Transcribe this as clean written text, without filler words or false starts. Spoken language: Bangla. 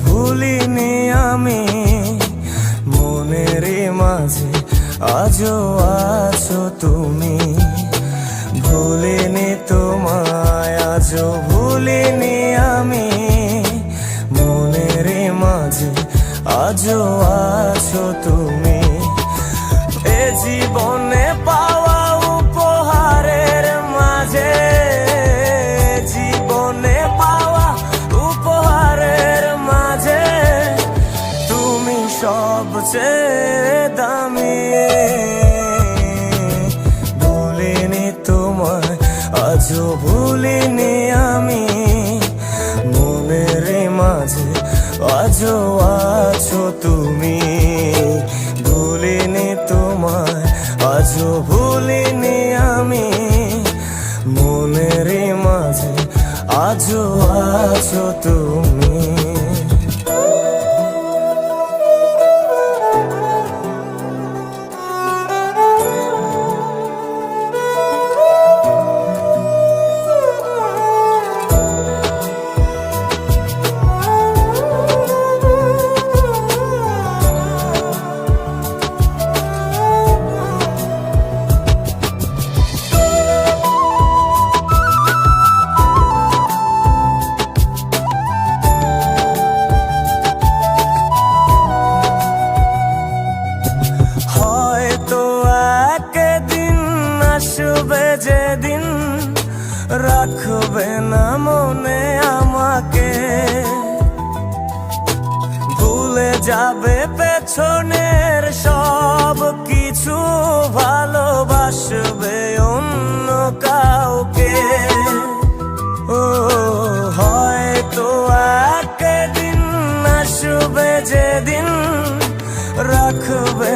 ভুলিনি আমি, মনের মাঝে আজও আছো তুমি। ভুলিনি তোমায়, আজও ভুলিনি আমি, মনের মাঝে আজও আছো তুমি। এ জীবনে পাওয়া উপহারের মাঝে, জীবনে পাওয়া উপহারের মাঝে তুমি সবচেয়ে দামি। ভুলিনি তোমায়, আজও ভুলিনি আমি, মনের মাঝে আজও আছো তুমি। ভুলিনি তোমায়, আজও ভুলিনি আমি, মনের মাঝে আজও আছো তুমি। আসবে যেদিন রাখবে না মনে আমাকে, ভুলে যাবে পেছনের সব কিছু, ভালোবাসবে অন্য কাউকে। ও হয়তো একদিন আসবে যেদিন রাখবে